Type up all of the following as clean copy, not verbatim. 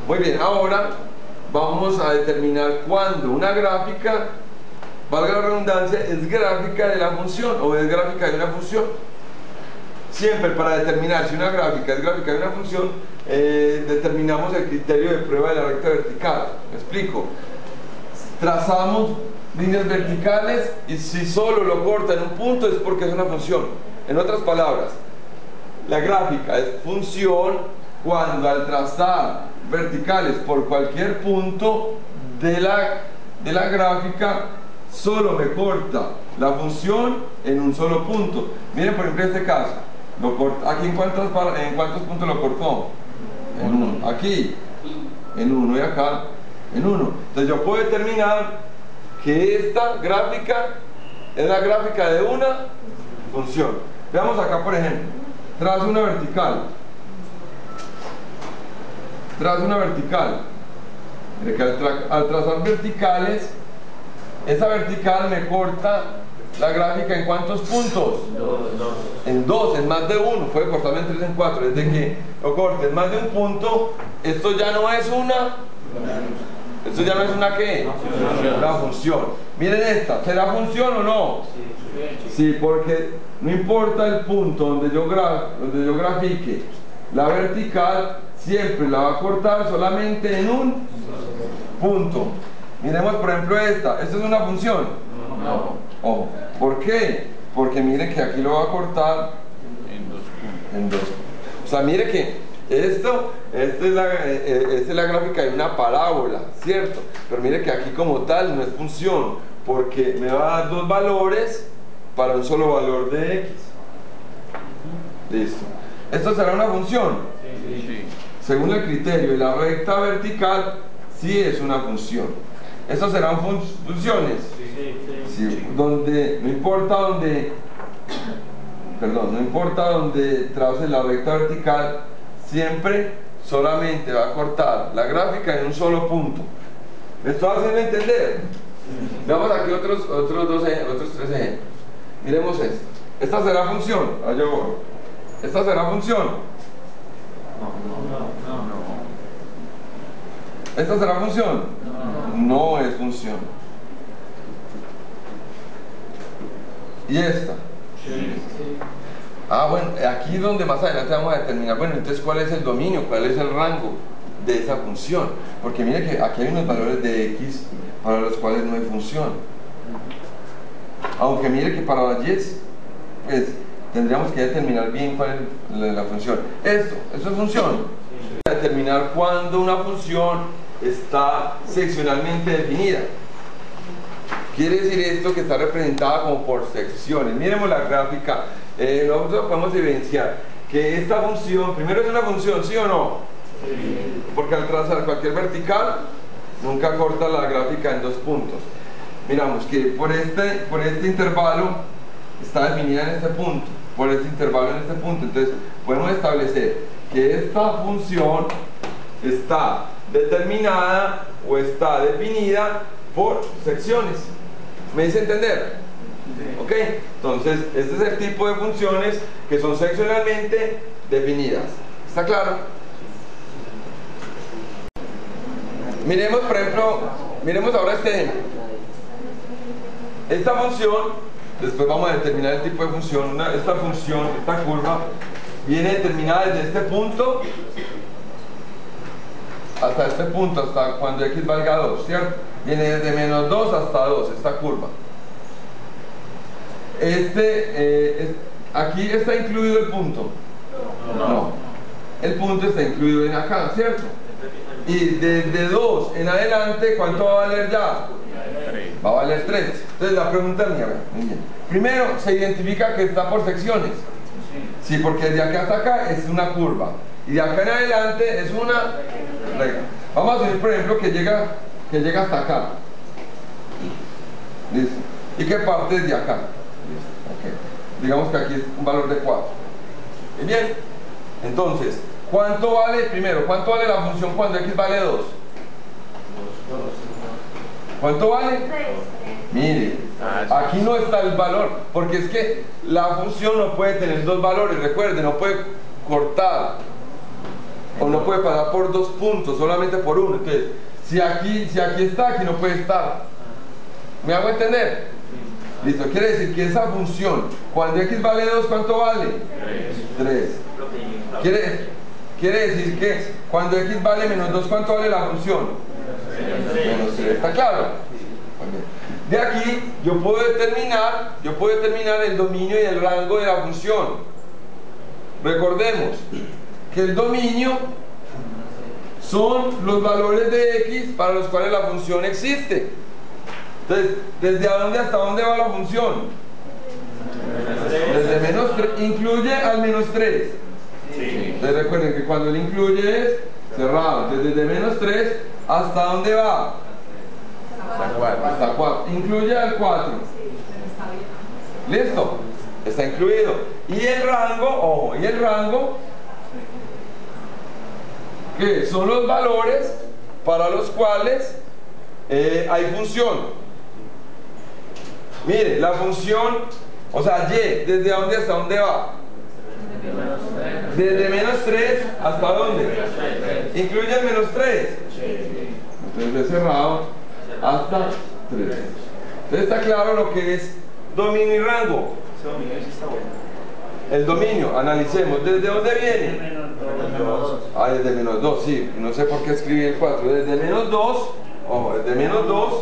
Muy bien, ahora vamos a determinar cuándo una gráfica, valga la redundancia, es gráfica de la función o es gráfica de una función. Siempre para determinar si una gráfica es gráfica de una función, determinamos el criterio de prueba de la recta vertical. ¿Me explico? Trazamos líneas verticales y si solo lo corta en un punto es porque es una función. En otras palabras, la gráfica es función cuando al trazar verticales por cualquier punto de la gráfica solo me corta la función en un solo punto. Miren por ejemplo este caso, aquí en cuántos puntos lo cortó, en uno, aquí en uno y acá en uno. Entonces yo puedo determinar que esta gráfica es la gráfica de una función. Veamos acá por ejemplo, trazo una vertical. Mire que al trazar verticales, esa vertical me corta la gráfica en ¿cuántos puntos? En dos, en más de uno. Puede cortarme en 3, en 4. Desde que lo corte en más de un punto, esto ya no es una. Esto ya no es una ¿qué? Una función. Miren esta, ¿será función o no? Sí, porque no importa el punto donde yo grafique la vertical, siempre la va a cortar solamente en un punto. Miremos por ejemplo esta es una función. No. Oh, ¿por qué? Porque mire que aquí lo va a cortar en dos. O sea, mire que esta es la gráfica de una parábola, ¿cierto? Pero mire que aquí como tal no es función, porque me va a dar dos valores para un solo valor de x. Listo. ¿Esto será una función? Sí. Según el criterio de la recta vertical, sí es una función. ¿Estos serán funciones? Sí. Donde, no importa donde trace la recta vertical, siempre solamente va a cortar la gráfica en un solo punto. ¿Me estoy haciendo entender? Veamos aquí otros 3 ejemplos. Miremos esto. ¿Esta será función? ¿Esta será función? No. ¿Esta será función? No es función. ¿Y esta? Sí. Ah, bueno, aquí es donde más adelante vamos a determinar, bueno, entonces cuál es el dominio, cuál es el rango de esa función. Porque mire que aquí hay unos valores de x para los cuales no hay función. Aunque mire que para la y, pues tendríamos que determinar bien cuál es la función. Esto es función. Determinar cuándo una función está seccionalmente definida. Quiere decir esto que está representada como por secciones. Miremos la gráfica. Nosotros podemos evidenciar que esta función, primero es una función, ¿sí o no? Sí. Porque al trazar cualquier vertical, nunca corta la gráfica en dos puntos. Miramos que por este intervalo está definida en este punto, por este intervalo en este punto. Entonces podemos establecer que esta función está determinada o está definida por secciones. ¿Me hice entender? Sí. ¿Ok? Entonces este es el tipo de funciones que son seccionalmente definidas. ¿Está claro? Miremos por ejemplo, miremos ahora este ejemplo. Esta función, después vamos a determinar el tipo de función. Esta función, esta curva, viene determinada desde este punto hasta este punto, hasta cuando x valga 2, ¿cierto? Viene desde menos 2 hasta 2, esta curva. Aquí está incluido el punto. No. El punto está incluido en acá, ¿cierto? Y desde 2 en adelante, ¿cuánto va a valer ya? 3. Va a valer 3. Entonces la pregunta mía, primero se identifica que está por secciones. Sí, porque de acá hasta acá es una curva y de acá en adelante es una recta. Vamos a decir por ejemplo que llega hasta acá. ¿Listo? ¿Y qué parte es de acá? Okay. Digamos que aquí es un valor de 4. ¿Y bien? Entonces, ¿cuánto vale la función cuando x vale 2? ¿Cuánto vale? Mire, aquí no está el valor, porque es que la función no puede tener dos valores, recuerden, no puede cortar O no puede pasar por dos puntos, solamente por uno. Entonces, si aquí está, aquí no puede estar. ¿Me hago entender? Listo, quiere decir que esa función, cuando x vale 2, ¿cuánto vale? 3. Quiere decir que cuando x vale menos 2, ¿cuánto vale la función? Menos 3. ¿Está claro? De aquí yo puedo determinar el dominio y el rango de la función. Recordemos que el dominio son los valores de x para los cuales la función existe. Entonces, ¿desde dónde hasta dónde va la función? Desde menos 3, incluye al menos 3. Entonces recuerden que cuando el incluye es cerrado. Entonces desde menos 3 ¿hasta dónde va? Hasta 4. Incluye al 4. ¿Listo? Está incluido. Y el rango, ojo, y el rango, que son los valores para los cuales hay función. Mire, la función, o sea, y, ¿desde dónde hasta dónde va? Desde menos 3 ¿hasta dónde? Incluye el menos 3. Entonces es cerrado hasta 3. Entonces está claro lo que es dominio y rango. El dominio, analicemos. ¿Desde dónde viene? Ah, desde menos 2, sí. No sé por qué escribí el 4. Desde menos 2, ojo, desde menos 2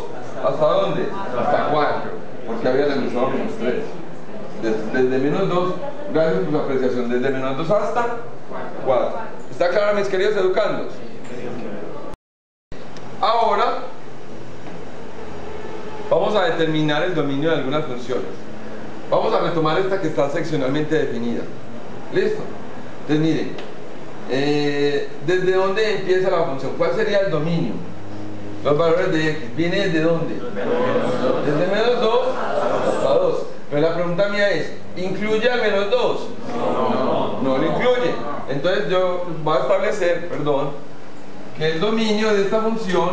¿hasta dónde? Hasta 4. Porque había analizado menos 3. Desde menos 2, gracias por su apreciación, desde menos 2 hasta 4. ¿Está claro, mis queridos educandos? Ahora vamos a determinar el dominio de algunas funciones. Vamos a retomar esta que está seccionalmente definida. ¿Listo? Entonces miren, ¿desde dónde empieza la función? ¿Cuál sería el dominio? Los valores de x, ¿viene desde dónde? Desde menos 2 hasta 2. Pero la pregunta mía es, ¿incluye al menos 2? No lo incluye. Entonces yo voy a establecer, que el dominio de esta función,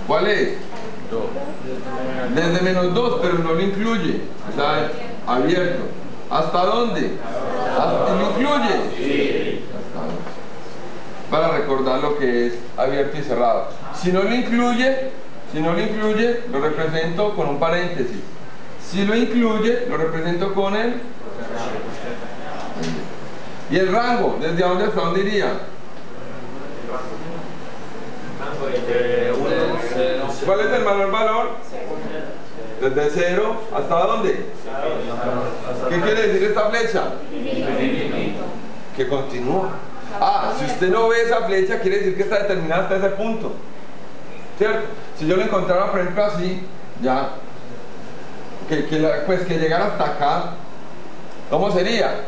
¿cuál es? Desde menos 2, pero no lo incluye. Está abierto. ¿Hasta dónde? ¿Lo incluye? Sí. Para recordar lo que es abierto y cerrado. Si no lo incluye, lo represento con un paréntesis. Si lo incluye, lo represento con el... ¿Y el rango? ¿Desde dónde hasta dónde iría? ¿Cuál es el valor? Desde 0 ¿hasta dónde? ¿Qué quiere decir esta flecha? Que continúa. Ah, si usted no ve esa flecha, quiere decir que está determinada hasta ese punto. ¿Cierto? Si yo lo encontrara, por ejemplo, así, ya, que llegara hasta acá, ¿cómo sería?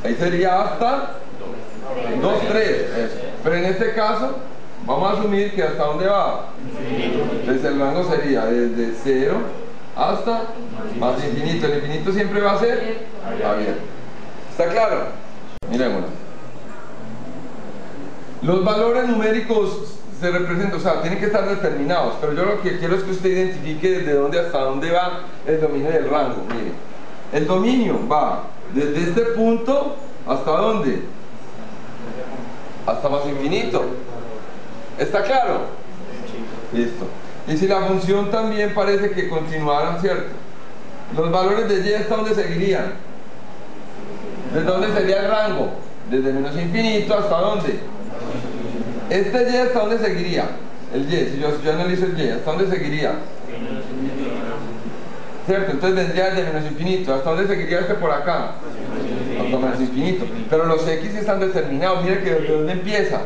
Ahí sería hasta 2, 3. Pero en este caso, vamos a asumir que hasta dónde va. Entonces el rango sería desde 0 hasta más infinito. El infinito siempre va a ser abierto. ¿Está claro? Miremoslo. Los valores numéricos se representan, o sea, tienen que estar determinados, pero yo lo que quiero es que usted identifique desde dónde hasta dónde va el dominio del rango. Mire, el dominio va desde este punto hasta dónde, hasta más infinito. ¿Está claro? Listo. Y si la función también parece que continuaran, ¿cierto? Los valores de y hasta dónde seguirían. ¿Desde dónde sería el rango? Desde menos infinito hasta dónde. Este y hasta dónde seguiría. El y, si yo analizo el y, ¿hasta dónde seguiría? ¿Cierto? Entonces vendría de menos infinito. ¿Hasta dónde seguiría este por acá? Hasta menos infinito. Pero los x están determinados. Mire que desde dónde empieza.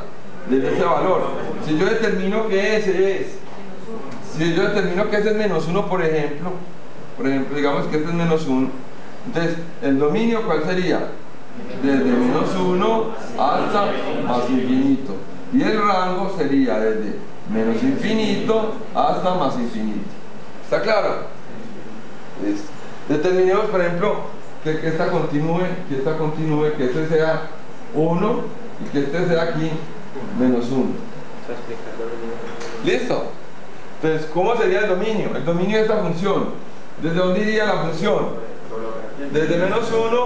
Desde ese valor. Si yo determino que ese es, si yo determino que ese es menos 1, por ejemplo, digamos que este es menos 1. Entonces, el dominio, ¿cuál sería? Desde menos 1 hasta más infinito. Y el rango sería desde menos infinito hasta más infinito. ¿Está claro? Listo. Determinemos, por ejemplo, que esta continúe, que este sea 1 y que este sea aquí menos 1. ¿Listo? Entonces, ¿cómo sería el dominio? El dominio de esta función. ¿Desde dónde iría la función? Desde menos 1